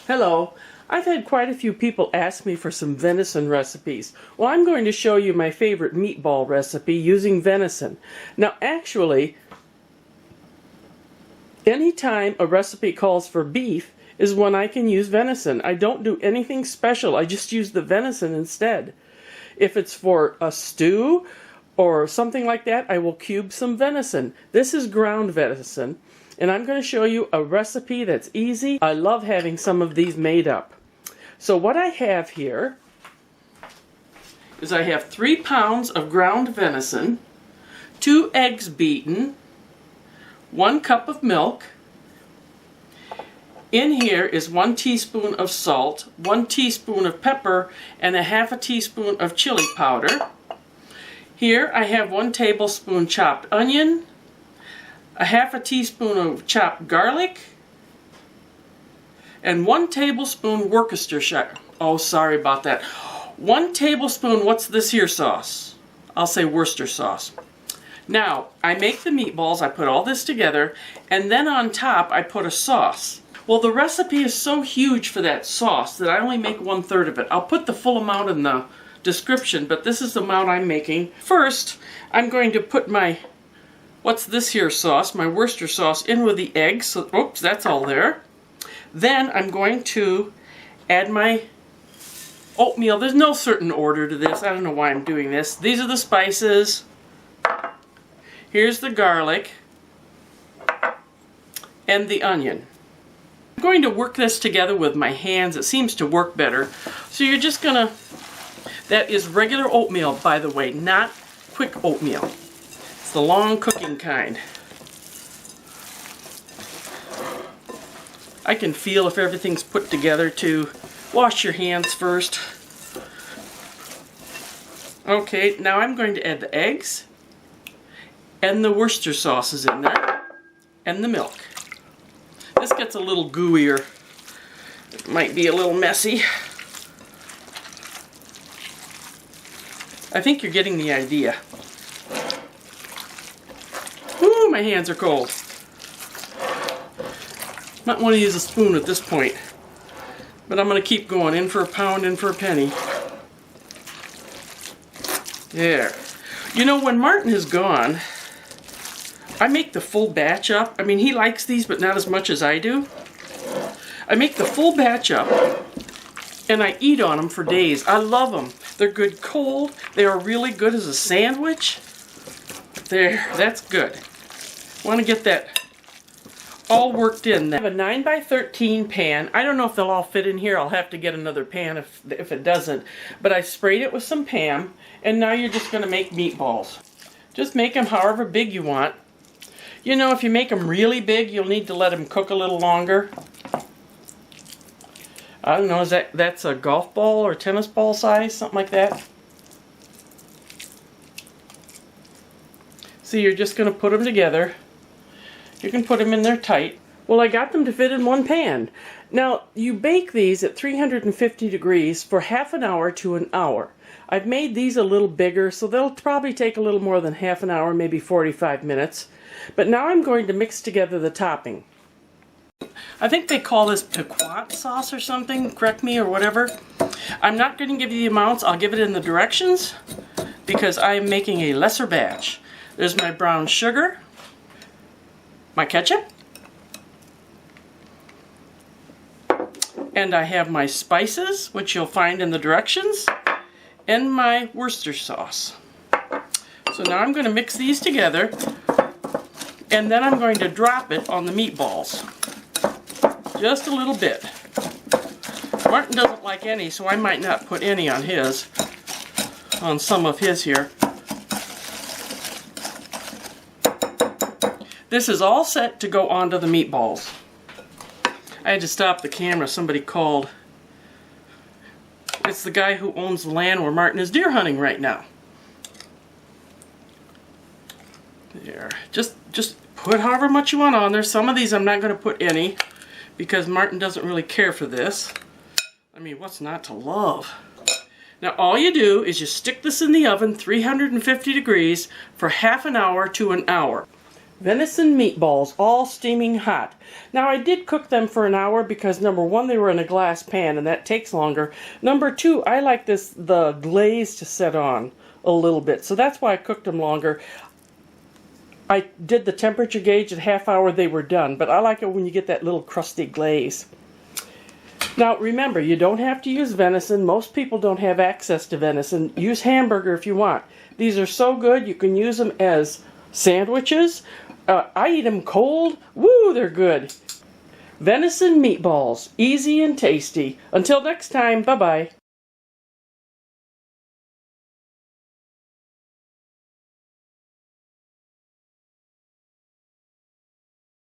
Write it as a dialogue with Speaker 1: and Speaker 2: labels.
Speaker 1: Hello. I've had quite a few people ask me for some venison recipes. Well, I'm going to show you my favorite meatball recipe using venison. Now, actually, anytime a recipe calls for beef is when I can use venison. I don't do anything special. I just use the venison instead. If it's for a stew or something like that, I will cube some venison. This is ground venison. And I'm going to show you a recipe that's easy. I love having some of these made up. So what I have here is I have 3 pounds of ground venison, 2 eggs beaten, 1 cup of milk. In here is 1 teaspoon of salt, 1 teaspoon of pepper, and a half a teaspoon of chili powder. Here I have 1 tablespoon chopped onion, a half a teaspoon of chopped garlic, and 1 tablespoon Worcestershire. Oh, sorry about that. 1 tablespoon, what's this here sauce? I'll say Worcester sauce. Now, I make the meatballs, I put all this together, and then on top I put a sauce. Well, the recipe is so huge for that sauce that I only make 1/3 of it. I'll put the full amount in the description, but this is the amount I'm making. First, I'm going to put my what's this here sauce, my Worcester sauce, in with the eggs. So, oops, that's all there. Then I'm going to add my oatmeal. There's no certain order to this. I don't know why I'm doing this. These are the spices. Here's the garlic and the onion. I'm going to work this together with my hands. It seems to work better. So you're just gonna, that is regular oatmeal, by the way, not quick oatmeal. It's the long cooking kind. I can feel if everything's put together too. Wash your hands first. Okay, now I'm going to add the eggs and the Worcester sauce is in there and the milk. This gets a little gooier. It might be a little messy. I think you're getting the idea. Ooh, my hands are cold. Might want to use a spoon at this point. But I'm going to keep going. In for a pound, in for a penny. There. You know, when Martin is gone, I make the full batch up. I mean, he likes these, but not as much as I do. I make the full batch up, and I eat on them for days. I love them. They're good cold. They are really good as a sandwich. There, that's good. Want to get that all worked in. I have a 9x13 pan. I don't know if they'll all fit in here. I'll have to get another pan if it doesn't. But I sprayed it with some Pam, and now you're just going to make meatballs. Just make them however big you want. You know, if you make them really big, you'll need to let them cook a little longer. I don't know, that's a golf ball or tennis ball size, something like that. So you're just going to put them together. You can put them in there tight. Well, I got them to fit in one pan. Now, you bake these at 350 degrees for half an hour to an hour. I've made these a little bigger, so they'll probably take a little more than half an hour, maybe 45 minutes. But now I'm going to mix together the topping. I think they call this piquant sauce or something, correct me, or whatever. I'm not going to give you the amounts, I'll give it in the directions, because I am making a lesser batch. There's my brown sugar, my ketchup, and I have my spices, which you'll find in the directions, and my Worcester sauce. So now I'm going to mix these together, and then I'm going to drop it on the meatballs. Just a little bit. Martin doesn't like any, so I might not put any on his, on some of his here. This is all set to go onto the meatballs. I had to stop the camera, somebody called. It's the guy who owns the land where Martin is deer hunting right now. There. Just put however much you want on there. Some of these I'm not going to put any, because Martin doesn't really care for this. I mean, what's not to love? Now all you do is you stick this in the oven, 350 degrees, for half an hour to an hour. Venison meatballs, all steaming hot. Now I did cook them for an hour because number one, they were in a glass pan and that takes longer. Number two, I like the glaze to set on a little bit, so that's why I cooked them longer. I did the temperature gauge at half hour, they were done, but I like it when you get that little crusty glaze. Now remember, you don't have to use venison. Most people don't have access to venison. Use hamburger if you want. These are so good, you can use them as sandwiches. I eat them cold. Woo, they're good. Venison meatballs, easy and tasty. Until next time, bye-bye.